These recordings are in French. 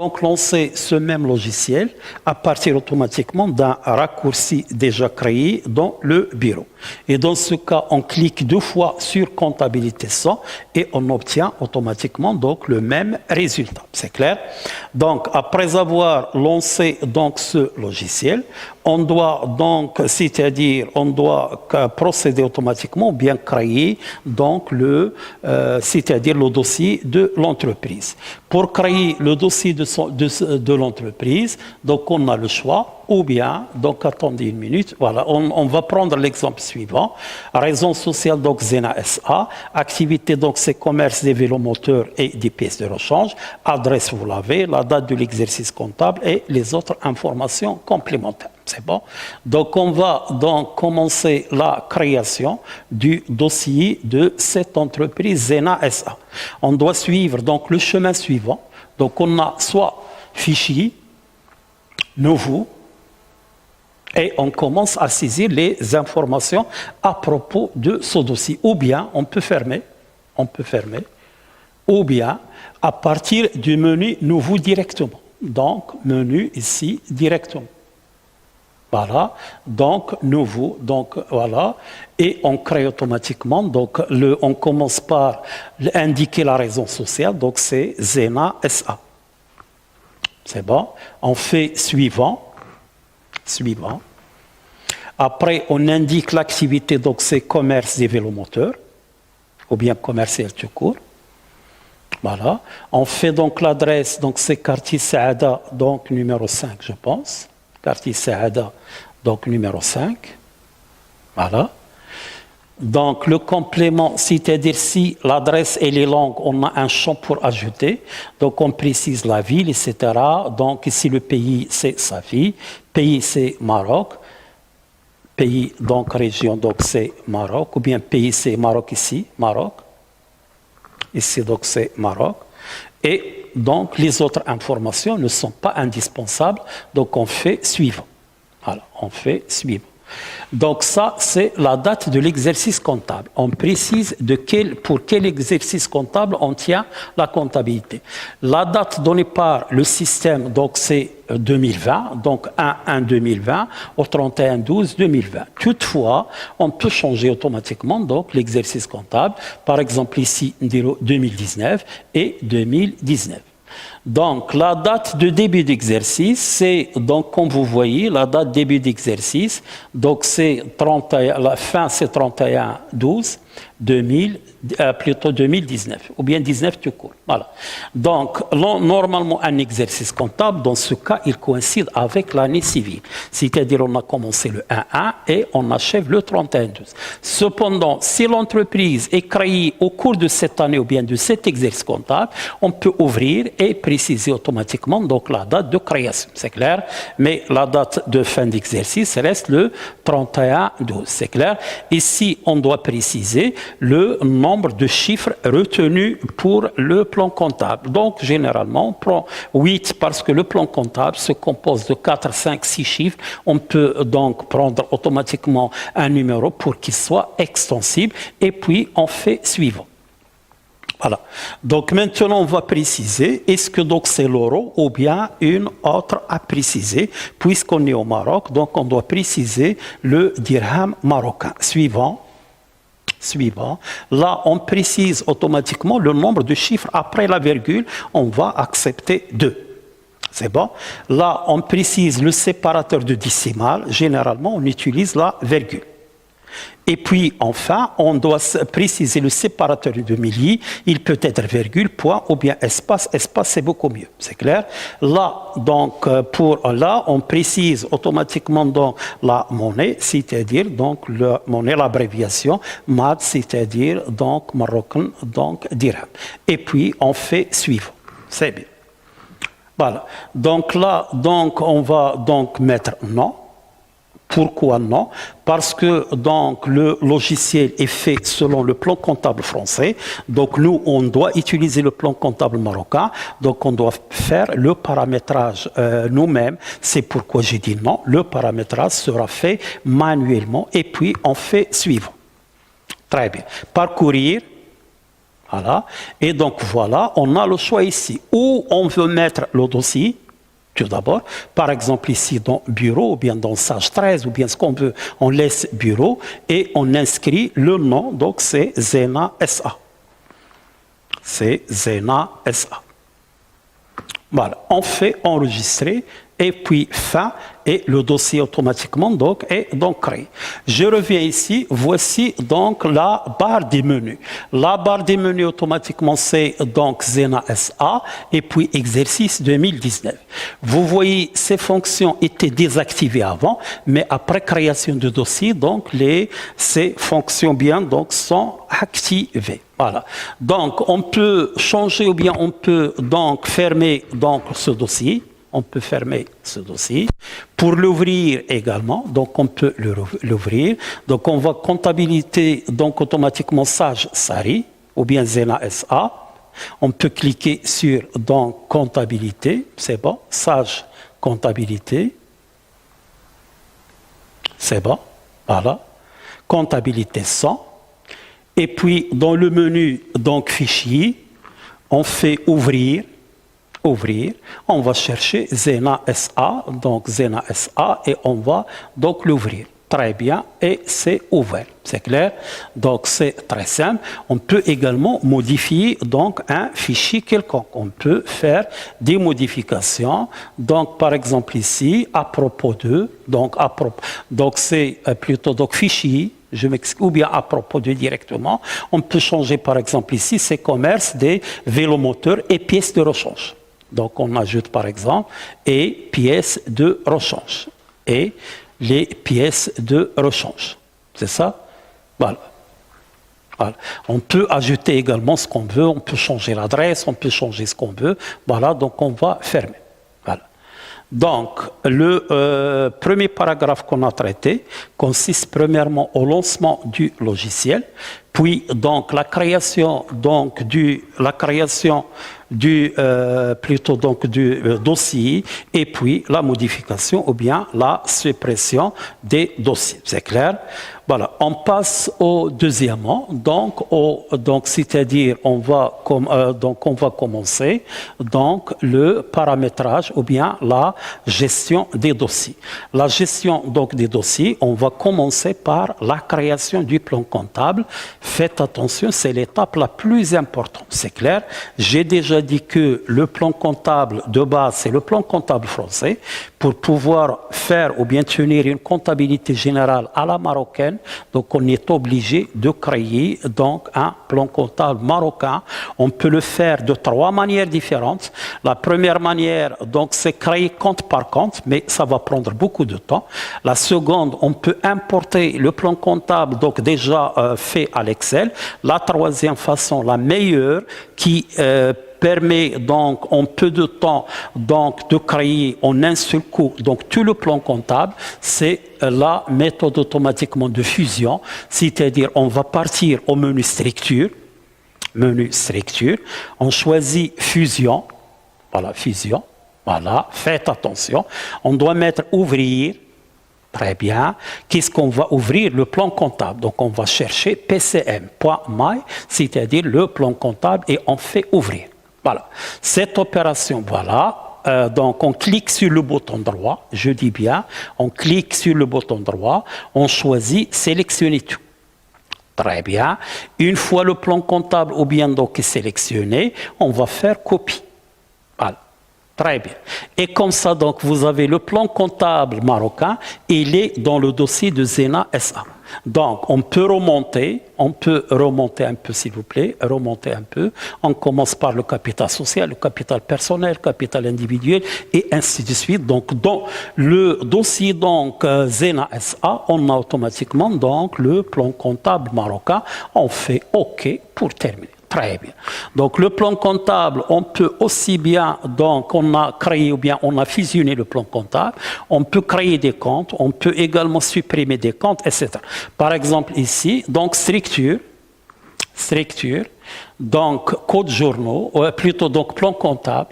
Donc, lancer ce même logiciel à partir automatiquement d'un raccourci déjà créé dans le bureau. Et dans ce cas, on clique 2 fois sur comptabilité 100 et on obtient automatiquement donc le même résultat. C'est clair? Donc, après avoir lancé donc ce logiciel, on doit donc, c'est-à-dire, on doit procéder automatiquement ou bien créer donc c'est-à-dire le dossier de l'entreprise. Pour créer le dossier de l'entreprise, donc on a le choix, ou bien, donc attendez une minute, voilà, on va prendre l'exemple suivant. Raison sociale, donc Zena SA, activité, donc c'est commerce des vélomoteurs et des pièces de rechange, adresse, vous l'avez, la date de l'exercice comptable et les autres informations complémentaires. C'est bon? Donc, on va donc commencer la création du dossier de cette entreprise Zena SA. On doit suivre donc le chemin suivant. Donc, on a soit fichier, nouveau, et on commence à saisir les informations à propos de ce dossier. Ou bien, on peut fermer, ou bien à partir du menu nouveau directement. Donc, menu ici directement. Voilà, donc nouveau, donc voilà, et on crée automatiquement, donc on commence par indiquer la raison sociale, donc c'est Zena SA. C'est bon, on fait suivant. Après, on indique l'activité, donc c'est commerce des vélomoteurs, ou bien commercial tout court. Voilà, on fait donc l'adresse, donc c'est quartier Saada, donc numéro 5, je pense. Quartier Saada, donc numéro 5. Voilà. Donc le complément, c'est-à-dire si l'adresse et les langues, on a un champ pour ajouter. Donc on précise la ville, etc. Donc ici le pays, c'est sa ville. Pays, c'est Maroc. Pays, donc région, donc c'est Maroc. Ou bien pays, c'est Maroc ici, Maroc. Ici, donc c'est Maroc. Et donc, les autres informations ne sont pas indispensables. Donc, on fait suivant. Voilà, on fait suivant. Donc, ça, c'est la date de l'exercice comptable. On précise pour quel exercice comptable on tient la comptabilité. La date donnée par le système, donc, c'est 2020, donc 1-1-2020 au 31-12-2020. Toutefois, on peut changer automatiquement donc l'exercice comptable. Par exemple, ici, 2019 et 2019. Donc, la date de début d'exercice, c'est, donc, comme vous voyez, la date de début d'exercice, donc c'est 31, la fin c'est 31-12, 2019, ou bien 19 tout court. Voilà. Donc, normalement, un exercice comptable, dans ce cas, il coïncide avec l'année civile. C'est-à-dire, on a commencé le 1-1 et on achève le 31-12. Cependant, si l'entreprise est créée au cours de cette année ou bien de cet exercice comptable, on peut ouvrir et préciser automatiquement donc la date de création. C'est clair? Mais la date de fin d'exercice reste le 31-12. C'est clair? Ici, on doit préciser le nombre de chiffres retenus pour le plan comptable. Donc, généralement, on prend 8 parce que le plan comptable se compose de 4, 5, 6 chiffres. On peut donc prendre automatiquement un numéro pour qu'il soit extensible et puis on fait suivant. Voilà. Donc maintenant, on va préciser, est-ce que donc c'est l'euro ou bien une autre à préciser, puisqu'on est au Maroc, donc on doit préciser le dirham marocain. Suivant. Là, on précise automatiquement le nombre de chiffres après la virgule. On va accepter 2. C'est bon? Là, on précise le séparateur de décimale. Généralement, on utilise la virgule. Et puis, enfin, on doit préciser le séparateur de milliers. Il peut être virgule, point ou bien espace. Espace, c'est beaucoup mieux. C'est clair? Là, donc, on précise automatiquement dans la monnaie, c'est-à-dire, donc, la monnaie, l'abréviation, MAD, c'est-à-dire, donc, marocain, donc, dirham. Et puis, on fait suivant. C'est bien. Voilà. Donc là, donc, on va donc mettre non. Pourquoi non? Parce que donc, le logiciel est fait selon le plan comptable français. Donc nous, on doit utiliser le plan comptable marocain. Donc on doit faire le paramétrage nous-mêmes. C'est pourquoi j'ai dit non. Le paramétrage sera fait manuellement et puis on fait suivant. Très bien. Parcourir. Voilà. Et donc voilà, on a le choix ici. Où on veut mettre le dossier, tout d'abord. Par exemple ici dans bureau, ou bien dans Sage 13, ou bien ce qu'on veut, on laisse bureau et on inscrit le nom, donc c'est Zena SA. C'est Zena SA. Voilà, on fait enregistrer et puis fin et le dossier automatiquement donc est donc créé. Je reviens ici, voici donc la barre des menus. La barre des menus automatiquement c'est donc Zena SA et puis exercice 2019. Vous voyez ces fonctions étaient désactivées avant, mais après création de dossier donc ces fonctions bien donc sont activées. Voilà. Donc on peut changer ou bien on peut donc fermer donc ce dossier. On peut fermer ce dossier. Pour l'ouvrir également, donc on peut l'ouvrir. Donc on va comptabilité, donc automatiquement Sage Sari ou bien Zena SA. On peut cliquer sur donc comptabilité, c'est bon, Sage comptabilité. C'est bon, voilà. Comptabilité 100. Et puis dans le menu donc fichier, on fait ouvrir. On va chercher Zena SA, donc Zena SA, et on va donc l'ouvrir. Très bien, et c'est ouvert, c'est clair. Donc c'est très simple. On peut également modifier donc un fichier quelconque. On peut faire des modifications. Donc par exemple ici, à propos de, donc c'est plutôt donc fichier. Je m'excuse, ou bien à propos de directement. On peut changer par exemple ici, c'est commerce des vélomoteurs et pièces de rechange. Donc on ajoute par exemple et pièces de rechange et les pièces de rechange. C'est ça? Voilà. Voilà. On peut ajouter également ce qu'on veut, on peut changer l'adresse, on peut changer ce qu'on veut. Voilà, donc on va fermer. Voilà. Donc, le premier paragraphe qu'on a traité consiste premièrement au lancement du logiciel, puis donc la création du dossier et puis la modification ou bien la suppression des dossiers. C'est clair? Voilà, on passe au deuxièmement, donc c'est-à-dire on va commencer donc le paramétrage ou bien la gestion des dossiers. La gestion donc des dossiers, on va commencer par la création du plan comptable. Faites attention, c'est l'étape la plus importante. C'est clair? J'ai déjà dit que le plan comptable de base, c'est le plan comptable français. Pour pouvoir faire ou bien tenir une comptabilité générale à la marocaine, donc on est obligé de créer donc un plan comptable marocain. On peut le faire de 3 manières différentes. La première manière, donc, c'est créer compte par compte, mais ça va prendre beaucoup de temps. La seconde, on peut importer le plan comptable, donc déjà fait à l'Excel. La troisième façon, la meilleure, qui permet donc en peu de temps donc de créer en un seul coup donc tout le plan comptable, c'est la méthode automatiquement de fusion, c'est-à-dire on va partir au menu structure, on choisit fusion, voilà, faites attention, on doit mettre ouvrir. Très bien. Qu'est-ce qu'on va ouvrir? Le plan comptable. Donc, on va chercher pcm.my, c'est-à-dire le plan comptable, et on fait ouvrir. Voilà. Cette opération, voilà. Donc, on clique sur le bouton droit. Je dis bien, on clique sur le bouton droit. On choisit sélectionner tout. Très bien. Une fois le plan comptable ou bien donc sélectionné, on va faire copie. Voilà. Très bien. Et comme ça, donc, vous avez le plan comptable marocain, il est dans le dossier de Zena SA. Donc, on peut remonter un peu, s'il vous plaît, remonter un peu. On commence par le capital social, le capital personnel, le capital individuel, et ainsi de suite. Donc, dans le dossier donc, Zena SA, on a automatiquement donc, le plan comptable marocain. On fait OK pour terminer. Très bien. Donc, le plan comptable, on peut aussi bien, donc, on a créé ou bien on a fusionné le plan comptable, on peut créer des comptes, on peut également supprimer des comptes, etc. Par exemple, ici, donc, structure, donc, code journaux, plutôt, donc, plan comptable,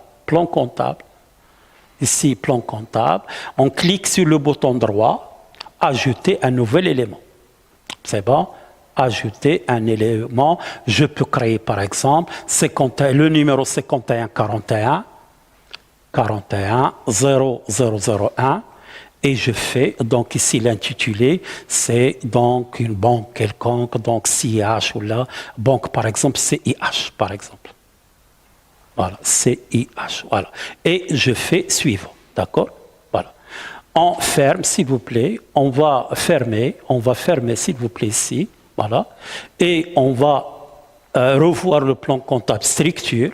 ici, plan comptable, on clique sur le bouton droit, ajouter un nouvel élément. C'est bon? ajouter un élément. Je peux créer par exemple le numéro 5141 001 et je fais donc ici l'intitulé, c'est donc une banque quelconque, donc CIH ou la banque par exemple CIH par exemple. Voilà, CIH, voilà. Et je fais suivant, d'accord? Voilà. On ferme, s'il vous plaît, on va fermer, s'il vous plaît, ici, voilà. Et on va revoir le plan comptable structure,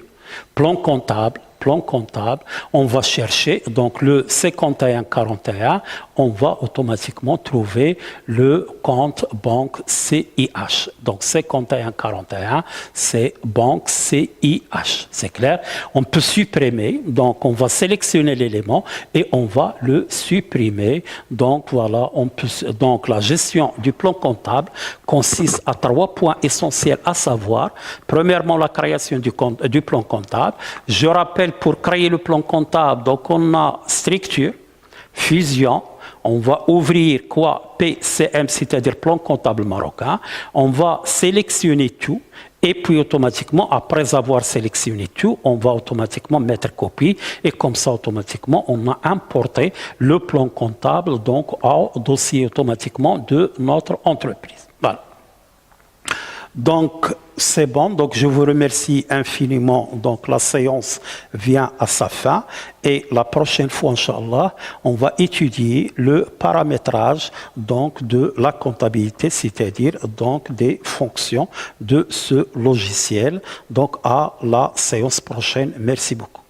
plan comptable, on va chercher donc le 5141, on va automatiquement trouver le compte banque CIH. Donc 5141, c'est banque CIH, c'est clair. On peut supprimer, donc on va sélectionner l'élément et on va le supprimer. Donc voilà, donc la gestion du plan comptable consiste à 3 points essentiels à savoir. Premièrement, la création du plan comptable. Je rappelle, pour créer le plan comptable, donc on a structure, fusion, on va ouvrir quoi? PCM, c'est-à-dire plan comptable marocain. On va sélectionner tout et puis automatiquement, après avoir sélectionné tout, on va automatiquement mettre copie et comme ça, automatiquement, on a importé le plan comptable donc au dossier automatiquement de notre entreprise. Voilà. Donc, c'est bon. Donc, je vous remercie infiniment. Donc, la séance vient à sa fin. Et la prochaine fois, Inch'Allah, on va étudier le paramétrage donc, de la comptabilité, c'est-à-dire donc des fonctions de ce logiciel. Donc, à la séance prochaine. Merci beaucoup.